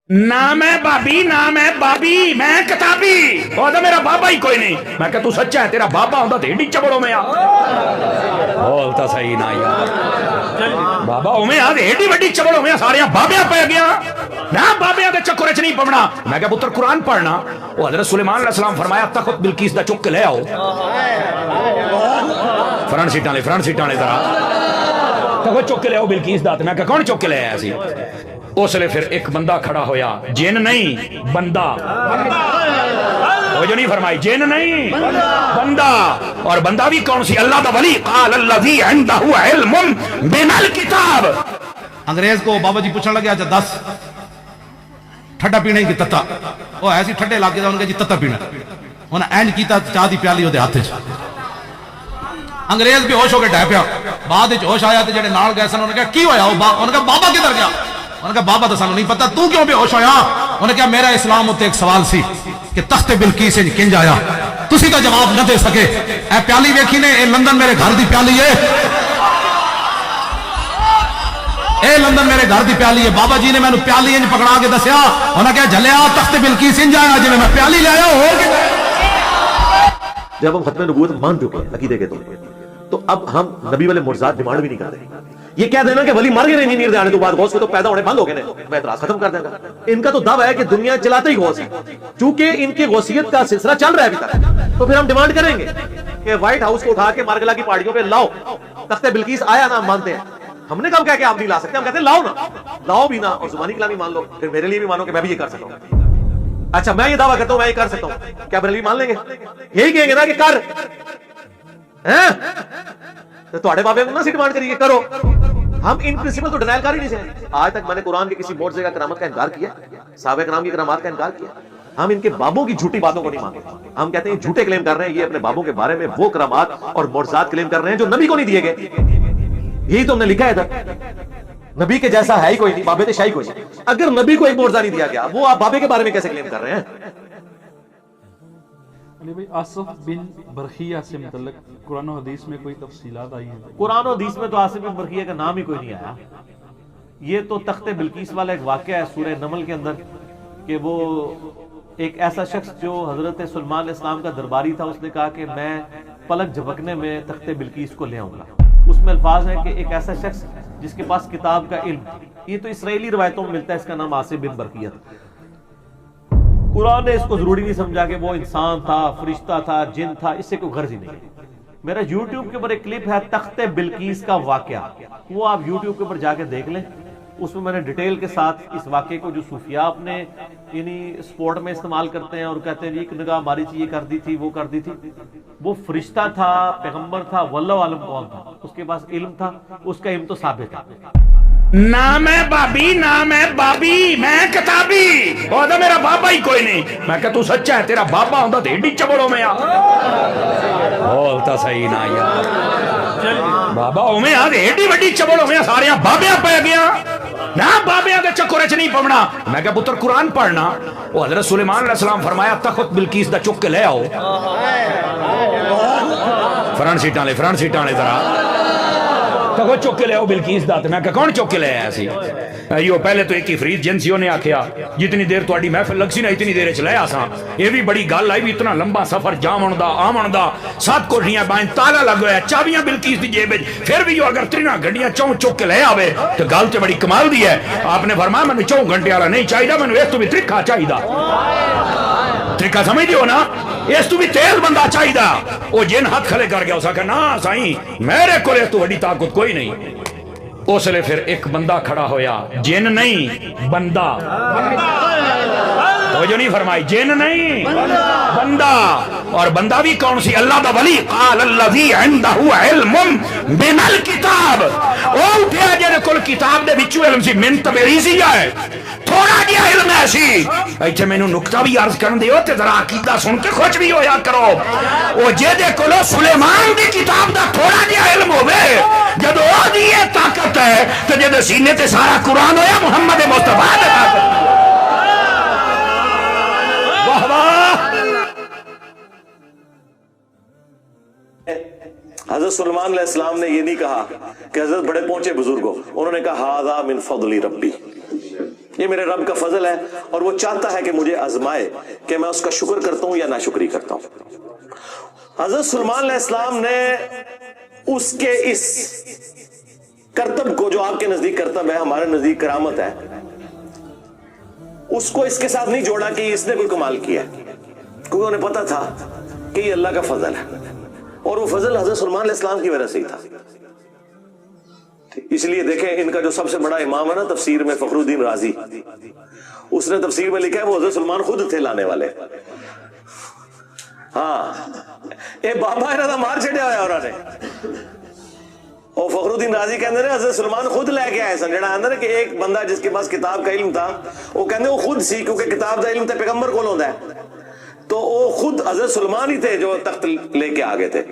نام ہے بابی، نام ہے بابی، میں کتابی، وہ تو میرا بابا ہی کوئی نہیں۔ میں کہ تو سچا ہے، تیرا بابا ہوتا تو ایڈی چبڑوں میں آ بولتا صحیح نہ یار، بابا میں آ ایڈی وڈی چبڑوں میں سارے بابیاں پہ گیا نہ، بابیاں دے چکر چ نہیں پونا۔ میں کہ پتر قرآن پڑھنا، وہ حضرت سلیمان علیہ السلام فرمایا تخت بلقیس دا چک کے لے آؤ، فرنٹ سیٹاں لے، فرنٹ سیٹاں لے ذرا تخت چک کے لے آؤ بلقیس دا۔ میں کہ کون چک کے لے آیا سی؟ اس لئے پھر ایک بندہ کھڑا ہویا، جن نہیں بندہ، وہ جو نہیں فرمائی جن نہیں بندہ، اور بندہ بھی کون سی؟ اللہ دا ولی، قال الذی عندہ علم من الکتاب۔ انگریز کو بابا جی پوچھنے لگے اچھا دس ٹھڈا پینے کی تتا، وہ ایسی ٹھڈے علاقے دا ان کے جی تتا پینا، انہیں اینڈ کیتا چاہ دی پیالی ہوتے ہاتھے چاہ، انگریز بھی ہوش ہو کے ڈھائے پیا، بعد وچ ہوش آیا تے جڑے نال گئے سن انہوں نے کہا کی ہویا؟ انہوں نے کہا بابا کدھر گیا؟ انہوں نے کہا بابا تو سانوں نہیں پتا، تو کیوں بے ہوش ہویا؟ انہوں نے کہا میرا اسلام ہوتے ایک سوال سی کہ تخت بلقیس کنج آیا، تسی تو جواب نہ دے سکے۔ اے پیالی ویکھی نے، اے لندن میرے گھر دی پیالی ہے، اے لندن میرے گھر دی پیالی ہے۔ بابا جی نے میں نے پیالی انج پکڑا کے دسیا، انہوں نے کہا جھلیا تخت بلقیس انج آیا جی میں پیالی لے آیا ہو گیا۔ جب ہم ختم نبوت مان چکے ہیں عقیدے کے طور پر، تو اب ہم نبی والے معجزات ڈیمانڈ بھی نہیں کر رہے۔ یہ کہہ دینا کہ ولی مر گئے انجینئر دے آنے تو بعد غوث کے تو پیدا ہونے بند ہو گئے، میں اعتراض ختم کر دیں گا۔ ان کا تو دعویٰ ہے کہ دنیا چلاتے ہی غوث ہے، چونکہ ان کی غوثیت کا سلسلہ چل رہا ہے ابھی تک، تو پھر ہم ڈیمانڈ کریں گے کہ وائٹ ہاؤس کو اٹھا کے مارگلا کی پارٹیوں پہ لاؤ، تخت بلقیس آیا نا، ہم مانتے ہیں۔ ہم نے کب کہا کہ آپ نہیں لا سکتے، ہم کہتے ہیں لاؤ نا، لاؤ بھی نا، اور زبانی کلامی مان لو، پھر میرے لیے بھی مانو کہ میں بھی یہ کر سکتا ہوں۔ اچھا میں یہ دعویٰ کرتا ہوں میں یہ کر سکتا ہوں، کیا میرے لیے مان لیں گے؟ یہی کہیں گے نا کہ کر، تو تھوڑے بابے کو نہ سی ڈیمانڈ کریے کرو۔ ہم ان پرنسپل تو ڈینائل کر ہی نہیں سکتے۔ آج تک میں نے قرآن کے کسی معجزے کا کرامت کا انکار کیا، صحابہ کرام کی کرامات کا انکار کیا۔ ہم ان کے بابوں کی جھوٹی باتوں کو نہیں مانتے، ہم کہتے ہیں جھوٹے کلیم کر رہے ہیں، یہ اپنے بابوں کے بارے میں وہ کرامات اور معجزات کلیم کر رہے ہیں جو نبی کو نہیں دیے گئے۔ یہی تو ہم نے لکھا ہے ادھر، نبی کے جیسا ہے ہی کوئی نہیں، بابے تے شاہی کوئی نہیں۔ اگر نبی کو ایک معجزہ نہیں دیا گیا، وہ آپ بابے کے بارے میں کیسے کلیم کر رہے ہیں؟ علی بھائی آصف بن برخیہ سے متعلق قرآن و حدیث میں کوئی تفصیلات آئی ہیں؟ قرآن و حدیث میں تو آصف بن برخیہ کا نام ہی کوئی نہیں آیا۔ یہ تو تخت بلقیس والا ایک واقعہ ہے سورہ نمل کے اندر، کہ وہ ایک ایسا شخص جو حضرت سلیمان علیہ السلام کا درباری تھا، اس نے کہا کہ میں پلک جھپکنے میں تخت بلقیس کو لے آؤں گا۔ اس میں الفاظ ہے کہ ایک ایسا شخص جس کے پاس کتاب کا علم، یہ تو اسرائیلی روایتوں میں ملتا ہے، اس کا نام آصف بن برخیہ تھا۔ قرآن نے اس کو ضروری نہیں سمجھا کہ وہ انسان تھا، فرشتہ تھا، جن تھا، اس سے کوئی غرض ہی نہیں۔ میرا یوٹیوب کے اوپر ایک کلپ ہے تخت بلقیس کا واقعہ، وہ آپ یوٹیوب کے اوپر جا کے دیکھ لیں، اس میں میں نے ڈیٹیل کے ساتھ اس واقعے کو جو صوفیاء اپنے یعنی سپورٹ میں استعمال کرتے ہیں اور کہتے ہیں ایک نگاہ ماری تھی، یہ کر دی تھی، وہ کر دی تھی، وہ فرشتہ تھا، پیغمبر تھا، واللہ عالم کون تھا، اس کے پاس علم تھا، اس کا علم تو ثابت تھا۔ نام ہے بابی، نام ہے بابی، میں کتابی، وہ تو میرا بابا ہی کوئی نہیں۔ میں کہ تو سچا ہے، تیرا بابا ہوتا تو ایڈی چبڑوں میں آ بولتا صحیح نہ یار، بابا میں آ ایڈی وڈی چبڑوں میں سارے بابیاں پہ گیا نہ، بابیاں دے چکر چ نہیں پونا۔ میں کہ پتر قرآن پڑھنا، وہ حضرت سلیمان علیہ السلام فرمایا تخت بلقیس دا چک کے لے آؤ، فرنٹ سیٹاں لے، فرنٹ سیٹاں لے ذرا تخت چک کے لے آؤ بلقیس دا۔ میں کہ کون چک کے لے آیا سی؟ ایو پہلے تو ایک ہی فرید جنسیوں نے آکھیا جتنی دیر تہاڈی محفل لگ سی نا اتنی دیر چ لے آساں، یہ بھی بڑی گل آئی بھی اتنا لمبا سفر جاون دا آون دا، 7 کوٹھیاں بائیں تالا لگ ہویا، چابیاں بلقیس دی جیب وچ، پھر بھی جو اگر 3 گھنٹیاں چوں چک کے لے آوے تو گل تے بڑی کمال دی ہے۔ آپ نے فرمایا مینوں 4 گھنٹے والا نہیں چاہیدا، مینوں اس تو بھی ترکھا چاہیدا۔ ترکھا سمجھ دیو نا، اس تو بھی تیز بندہ چاہیدا۔ وہ جن ہاتھ کھلے کر گیا، اس آکھا نا سائیں میرے کول اس تو بڑی طاقت کوئی نہیں۔ اس لئے پھر ایک بندہ کھڑا ہویا، جن نہیں بندہ، وہ جو نہیں فرمائی جن نہیں بندہ، اور بندہ بھی کون سی؟ اللہ دا ولی، قال الذی عندہ علم من الکتاب، وہ اٹھیا جن کل کتاب دے بچو علم سی، من تبریزیہ ہے، تھوڑا جیا علم ہے سی۔ ایتھے میں نو نکتہ بھی عرض کرن دیو تے ذرا عقیدہ سن کے خوش بھی ہویا کرو۔ وہ جے دے کلو سلیمان دی کتاب دا تھوڑا جیا علم ہوئے، جد وہ دیئے طاقت ہے تو جد سینے تے سارا قرآن ہویا محمد مصطفیٰ دے طاقت۔ واہ واہ۔ حضرت سلیمان علیہ السلام نے یہ نہیں کہا کہ حضرت بڑے پہنچے بزرگوں، انہوں نے کہا ھذا من فضل ربی، یہ میرے رب کا فضل ہے اور وہ چاہتا ہے کہ مجھے آزمائے کہ میں اس کا شکر کرتا ہوں یا ناشکری کرتا ہوں۔ حضرت سلیمان علیہ السلام نے اس کے اس کرتب کو، جو آپ کے نزدیک کرتب ہے ہمارے نزدیک کرامت ہے، اس کو اس کے ساتھ نہیں جوڑا کہ اس نے کوئی کمال کیا، کیونکہ انہیں پتا تھا کہ یہ اللہ کا فضل ہے، اور وہ فضل حضرت سلیمان علیہ السلام کی وجہ سے ہی تھا۔ اس لیے دیکھیں ان کا جو سب سے بڑا امام ہے نا تفسیر میں، فخر الدین رازی، اس نے تفسیر میں لکھا ہے وہ حضرت سلمان خود تھے لانے والے۔ ہاں اے بابا انہاں دا مار چھڑیا ہوا انہوں نے، اور فخر الدین رازی کہندے نے حضرت سلمان خود لے کے آئے سن، جڑا آندا نا کہ ایک بندہ جس کے پاس کتاب کا علم تھا، وہ کہندے وہ خود سی، کیونکہ کتاب دا علم تے پیغمبر کول ہوندا ہے، تو وہ خود حضرت سلمان ہی تھے جو تخت لے کے آ گئے تھے۔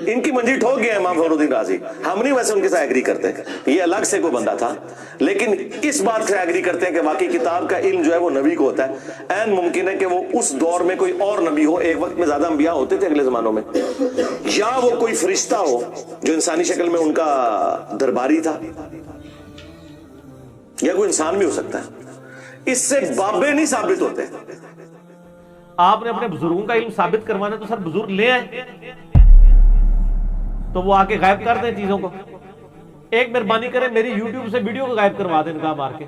ان کی منجی ٹھوک گیا امام فخر الدین رازی، ہم نہیں ویسے ان کے ساتھ ایگری کرتے، یہ الگ سے کوئی بندہ تھا، لیکن اس بات سے ایگری کرتے ہیں کہ واقعی کتاب کا علم جو ہے وہ نبی کو ہوتا ہے۔ این ممکن ہے کہ وہ اس دور میں کوئی اور نبی ہو، ایک وقت میں زیادہ انبیاء ہوتے تھے اگلے زمانوں میں، یا وہ کوئی فرشتہ ہو جو انسانی شکل میں ان کا درباری تھا، یا کوئی انسان بھی ہو سکتا ہے، اس سے بابے نہیں ثابت ہوتے۔ آپ نے اپنے بزرگوں کا علم ثابت کروانا تو سر بزرگ لے آئے، تو وہ آ کے غائب کر دیں چیزوں کو۔ ایک مہربانی کریں میری یوٹیوب سے ویڈیو کو غائب کروا دیں نگاہ مار کے،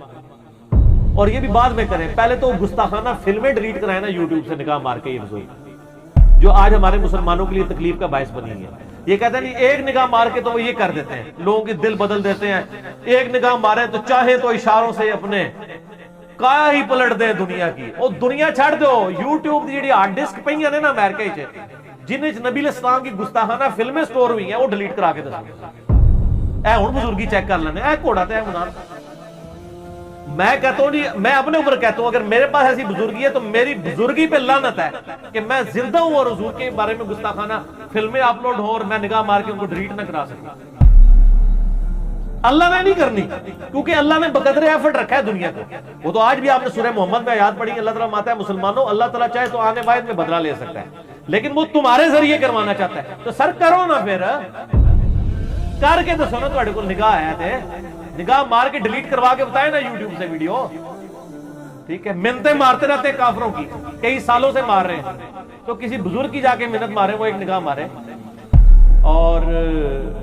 اور یہ بھی بعد میں کریں، پہلے تو گستاخانہ فلمیں ڈیلیٹ کرائیں نا یوٹیوب سے نگاہ مار کے، یہ بزرگ جو آج ہمارے مسلمانوں کے لیے تکلیف کا باعث بنی ہے۔ یہ کہتے ہیں نہیں ایک نگاہ مار کے تو وہ یہ کر دیتے ہیں، لوگوں کے دل بدل دیتے ہیں، ایک نگاہ ماریں تو چاہے تو اشاروں سے اپنے کایا ہی پلٹ دیں دنیا کی، اور دنیا چھڑ دو، یوٹیوب دی جڑی ہارڈ ڈسک پئی ہیں نا امریکہ وچ، جن وچ نبی علیہ السلام کی گستاخانہ فلمیں سٹور ہوئی ہیں، وہ ڈیلیٹ کرا کے دسو۔ اے ہن بزرگی چیک کر لینے، اے گھوڑا تے منان۔ میں کہتا ہوں نہیں، میں اپنے اوپر کہتا ہوں اگر میرے پاس ایسی بزرگی ہے تو میری بزرگی پہ لعنت ہے کہ میں زندہ ہوں اور حضور کے بارے میں گستاخانہ فلمیں اپلوڈ ہوں اور میں نگاہ مار کے ان کو ڈیلیٹ نہ کرا سکتا۔ اللہ نے نہیں کرنی، کیونکہ اللہ نے بقدر ایفرٹ رکھا ہے دنیا کو۔ وہ تو آج بھی آپ نے سورہ محمد میں آیات پڑھی، اللہ تعالیٰ ماتا ہے مسلمانوں اللہ تعالیٰ چاہے تو آنے واحد میں بدلہ لے سکتا ہے، لیکن وہ تمہارے ذریعے کروانا چاہتا ہے، تو سر کرو نا، پھر کر کے دسو نا، تھوڑے کو نگاہ ہے تے نگاہ مار کے ڈیلیٹ کروا کے بتائے نا یوٹیوب سے ویڈیو، ٹھیک ہے؟ منتیں مارتے رہتے ہیں کافروں کی، کئی سالوں سے مار رہے ہیں، تو کسی بزرگ کی جا کے منت مارے، وہ ایک نگاہ مارے اور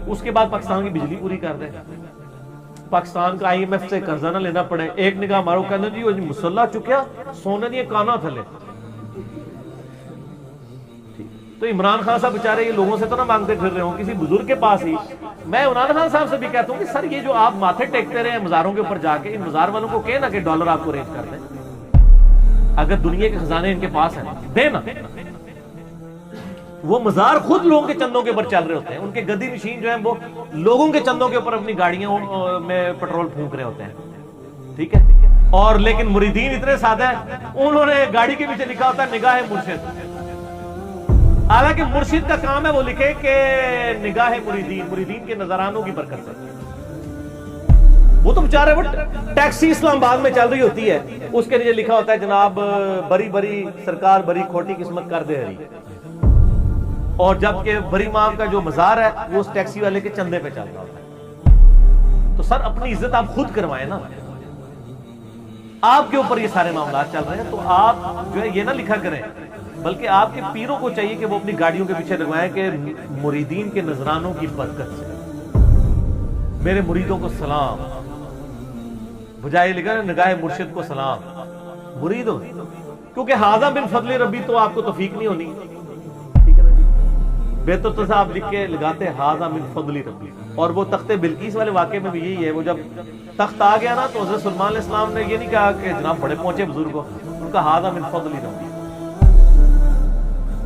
اس کے بعد پاکستان کی بجلی پوری کر دے، پاکستان کا IMF سے قرضہ نہ لینا پڑے، ایک نگاہ مارو کہنے جی وہ مسلح چکیا سونے دیے کانا تھلے۔ تو عمران خان صاحب بیچارے یہ لوگوں سے تو نہ مانگتے پھر رہے ہوں، کسی بزرگ کے پاس ہی۔ میں عمران خان صاحب سے بھی کہتا ہوں کہ سر یہ جو آپ ماتھے ٹیکتے رہے ہیں مزاروں کے اوپر جا کے، ان مزار والوں کو کہنا کہ ڈالر آپ کو رینج کر دیں، اگر دنیا کے خزانے ان کے پاس ہیں دینا۔ وہ مزار خود لوگوں کے چندوں کے اوپر چل رہے ہوتے ہیں، ان کے گدی مشین جو ہیں وہ لوگوں کے چندوں کے اوپر اپنی گاڑیوں میں پٹرول پھونک رہے ہوتے ہیں، ٹھیک ہے؟ اور لیکن مریدین اتنے سادہ ہیں، انہوں نے گاڑی کے پیچھے لکھا ہوتا ہے نگاہ مرشد، حالانکہ مرشد کا کام ہے وہ لکھے کہ نگاہ مریدین کے نظرانوں کی برکت سے۔ وہ تو بیچارے وہ ٹیکسی اسلام آباد میں چل رہی ہوتی ہے، اس کے نیچے لکھا ہوتا ہے جناب بری بری سرکار بری کھوٹی قسمت کر دے ہری، اور جبکہ بری امام کا جو مزار ہے وہ اس ٹیکسی والے کے چندے پہ چل رہا ہوتا ہے۔ تو سر اپنی عزت آپ خود کروائیں نا، آپ کے اوپر یہ سارے معاملات چل رہے ہیں، تو آپ جو ہے یہ نہ لکھا کریں، بلکہ آپ کے پیروں کو چاہیے کہ وہ اپنی گاڑیوں کے پیچھے لگوائیں کہ مریدین کے نذرانوں کی برکت سے میرے مریدوں کو سلام، بجائے لکھا ہے نگاہ مرشد کو سلام مریدوں، کیونکہ ہاذا من فضل ربی تو آپ کو توفیق نہیں ہونی، ٹھیک ہے نا جی؟ بہتر تو صاحب لکھ کے لگاتے ہاذا من فضل ربی۔ اور وہ تخت بلقیس والے واقعے میں بھی یہی ہے، وہ جب تخت آ گیا نا تو حضرت سلیمان علیہ السلام نے یہ نہیں کہا کہ جناب بڑے پہنچے بزرگ ہو، ان کا ہاذا من فضل ربی۔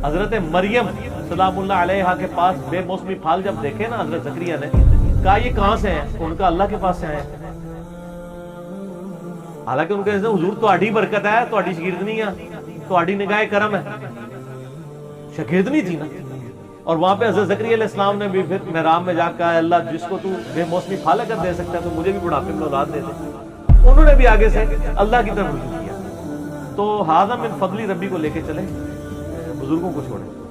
حضرت مریم سلام اللہ علیہا کے پاس بے موسمی پھل جب دیکھے نا حضرت زکریا نے، کہا یہ کہاں سے ہیں؟ ان کا اللہ کے پاس سے آئے ہیں۔ حالانکہ ان کے حضور تہاڈی برکت ہے، تہاڈی شاگردنی ہے، تہاڈی نگاہ کرم ہے، شاگردنی تھی نا۔ اور وہاں پہ حضرت زکریا علیہ السلام نے بھی پھر محراب میں جا کے کہا اللہ جس کو تو بے موسمی پھل اگر دے سکتا ہے تو مجھے بھی بڑھاپے میں اولاد دے دے۔ انہوں نے بھی آگے سے اللہ کی طرف رجوع کیا۔ تو ہاذا من فضل ربی کو لے کے چلیں، بزرگوں کو چھوڑیں۔